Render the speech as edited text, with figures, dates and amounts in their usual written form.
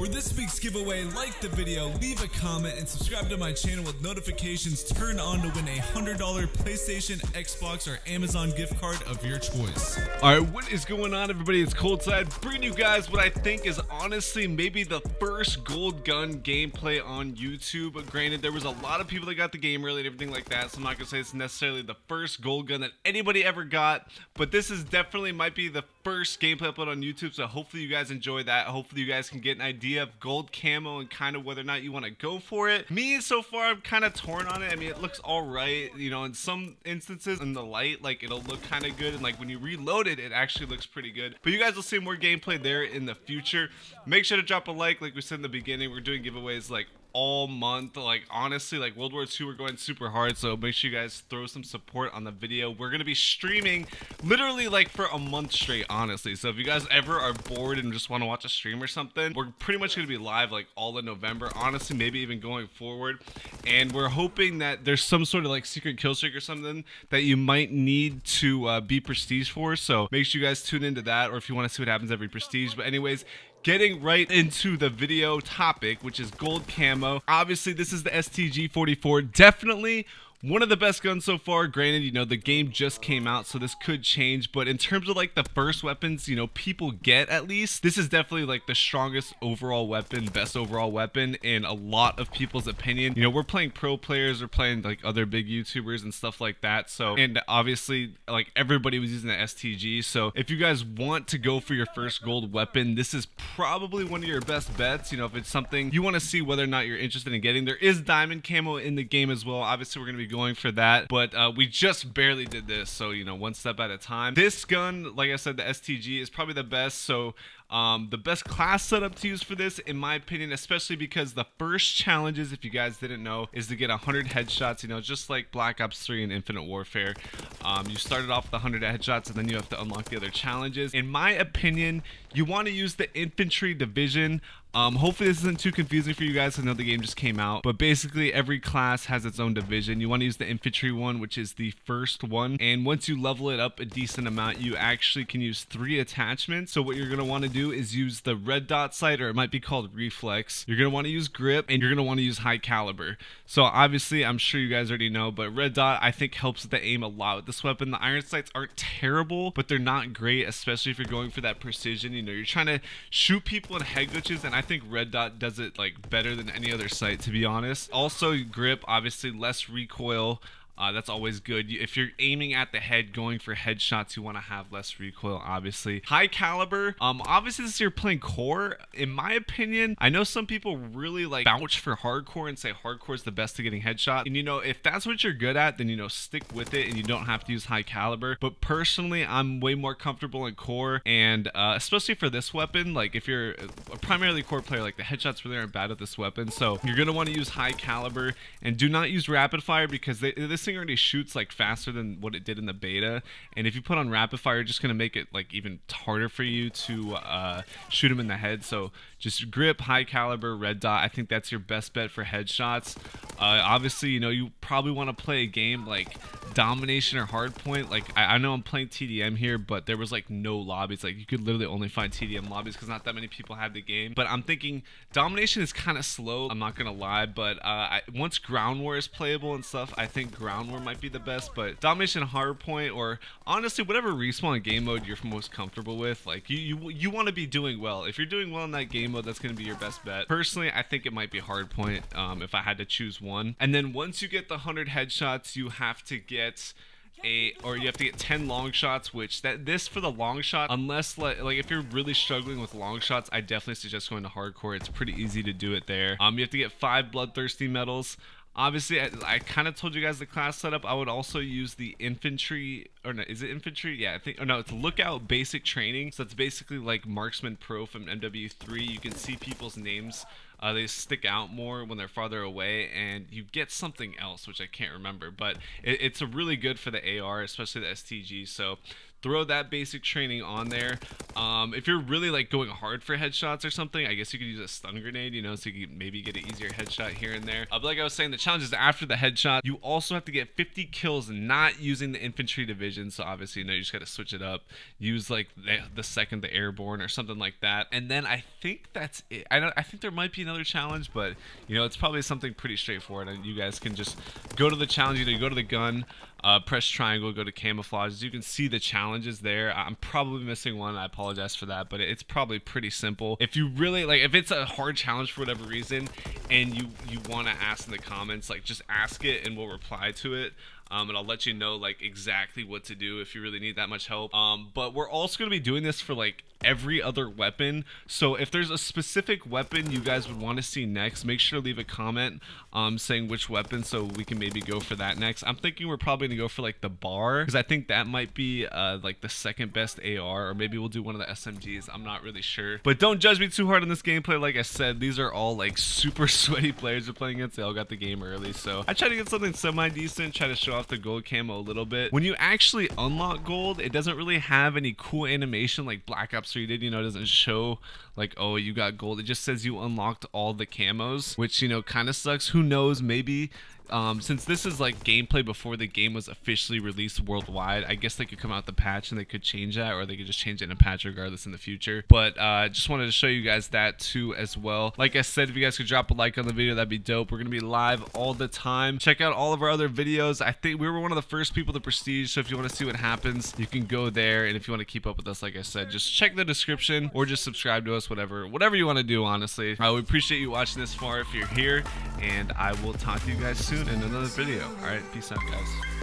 For this week's giveaway, like the video, leave a comment, and subscribe to my channel with notifications turned on to win a $100 PlayStation, Xbox, or Amazon gift card of your choice. Alright, what is going on, everybody? It's Coldside, bringing you guys what I think is honestly maybe the first gold gun gameplay on YouTube. Granted, there was a lot of people that got the game early and everything like that, so I'm not gonna say it's necessarily the first gold gun that anybody ever got, but this is definitely might be the first gameplay upload on YouTube, so hopefully you guys enjoy that. Hopefully you guys can get an idea of gold camo and kind of whether or not you want to go for it. Me, so far, I'm kind of torn on it. I mean, it looks all right, you know, in some instances in the light, like it'll look kind of good, and like when you reload it, it actually looks pretty good. But you guys will see more gameplay there in the future. Make sure to drop a like we said in the beginning. We're doing giveaways like all month. Like honestly, like World War II, we're going super hard, so make sure you guys throw some support on the video. We're gonna be streaming literally like for a month straight, honestly. So if you guys ever are bored and just want to watch a stream or something, we're pretty much gonna be live like all in November, honestly, maybe even going forward. And we're hoping that there's some sort of like secret kill streak or something that you might need to be prestige for, so make sure you guys tune into that, or if you want to see what happens every prestige. But anyways, getting right into the video topic, which is gold camo. Obviously, this is the STG-44. Definitely one of the best guns so far. Granted, you know, the game just came out, so this could change, but in terms of like the first weapons, you know, people get, at least, this is definitely like the strongest overall weapon, best overall weapon in a lot of people's opinion. You know, we're playing pro players, we're playing like other big YouTubers and stuff like that, so, and obviously like everybody was using the STG, so if you guys want to go for your first gold weapon, this is probably one of your best bets. You know, if it's something you want to see whether or not you're interested in getting. There is diamond camo in the game as well. Obviously, we're going to be going for that, but we just barely did this, so you know, one step at a time. This gun, like I said, the STG is probably the best, so the best class setup to use for this, in my opinion, especially because the first challenges, if you guys didn't know, is to get 100 headshots, you know, just like Black Ops 3 and Infinite Warfare. You started off with 100 headshots, and then you have to unlock the other challenges. In my opinion, you want to use the infantry division. Hopefully this isn't too confusing for you guys. I know the game just came out, but basically every class has its own division. You want to use the infantry one, which is the first one, and once you level it up a decent amount, you actually can use 3 attachments. So what you're going to want to do is use the red dot sight, or it might be called reflex. You're going to want to use grip, and you're going to want to use high caliber. So obviously, I'm sure you guys already know, but red dot I think helps with the aim a lot with this weapon. The iron sights aren't terrible, but they're not great, especially if you're going for that precision. You know, you're trying to shoot people in head glitches, and I think red dot does it like better than any other sight, to be honest. Also, grip, obviously less recoil. That's always good. If you're aiming at the head, going for headshots, you want to have less recoil, obviously. High caliber, obviously since you're playing core, in my opinion, I know some people really like vouch for hardcore and say hardcore is the best to getting headshot. And you know, if that's what you're good at, then you know, stick with it and you don't have to use high caliber. But personally, I'm way more comfortable in core, and especially for this weapon, like if you're a primarily core player, like the headshots really aren't bad with this weapon. So you're gonna want to use high caliber, and do not use rapid fire, because this thing already shoots like faster than what it did in the beta, and if you put on rapid fire, it's just gonna make it like even harder for you to shoot him in the head. So just grip, high caliber, red dot, I think that's your best bet for headshots. Obviously, you know, you probably want to play a game like domination or hardpoint. Like I know I'm playing TDM here, but there was like no lobbies. Like you could literally only find TDM lobbies because not that many people have the game. But I'm thinking domination is kind of slow, I'm not gonna lie, but once ground war is playable and stuff, I think ground war might be the best. But domination, hardpoint, or honestly whatever respawn game mode you're most comfortable with, like you want to be doing well. If you're doing well in that game mode, that's going to be your best bet. Personally, I think it might be hardpoint, if I had to choose one. And then once you get the 100 headshots, you have to get you have to get 10 long shots, which this for the long shot, unless like if you're really struggling with long shots, I definitely suggest going to hardcore. It's pretty easy to do it there. You have to get 5 bloodthirsty medals. Obviously, I kind of told you guys the class setup. I would also use the infantry, or no, is it infantry? Yeah, I think, or no, it's lookout basic training. So it's basically like Marksman Pro from WW2. You can see people's names. They stick out more when they're farther away, and you get something else, which I can't remember, but it's a really good for the AR, especially the STG. So throw that basic training on there. If you're really like going hard for headshots or something, I guess you could use a stun grenade, you know, so you can maybe get an easier headshot here and there. But like I was saying, the challenge is after the headshot, you also have to get 50 kills not using the infantry division. So obviously, you know, you just got to switch it up, use like the airborne or something like that. And then I think that's it. I think there might be another challenge, but you know, it's probably something pretty straightforward, and you guys can just go to the challenge. You know, you go to the gun, press triangle, go to camouflage. As you can see the challenges there. I'm probably missing one. I apologize for that, but it's probably pretty simple. If you really like, if it's a hard challenge for whatever reason, and you want to ask in the comments, like just ask it and we'll reply to it. And I'll let you know like exactly what to do if you really need that much help. But we're also going to be doing this for like every other weapon. So if there's a specific weapon you guys would want to see next, make sure to leave a comment saying which weapon, so we can maybe go for that next. I'm thinking we're probably gonna go for like the bar, because I think that might be like the second best AR, or maybe we'll do one of the SMGs. I'm not really sure, but don't judge me too hard on this gameplay. Like I said, these are all like super sweaty players we're playing against. They all got the game early, so I try to get something semi-decent, try to show off the gold camo a little bit. When you actually unlock gold, it doesn't really have any cool animation like Black Ops 3 did. You know, it doesn't show like, oh, you got gold. It just says you unlocked all the camos, which, you know, kind of sucks. Who knows, maybe since this is like gameplay before the game was officially released worldwide, I guess they could come out with the patch and they could change that, or they could just change it in a patch regardless in the future. But just wanted to show you guys that too as well. Like I said, if you guys could drop a like on the video, that'd be dope. We're gonna be live all the time. Check out all of our other videos. I think we were one of the first people to Prestige, so if you want to see what happens, you can go there. And if you want to keep up with us, like I said, just check the description or just subscribe to us, whatever you want to do, honestly. We appreciate you watching this far if you're here, and I will talk to you guys soon in another video. All right, peace out, guys.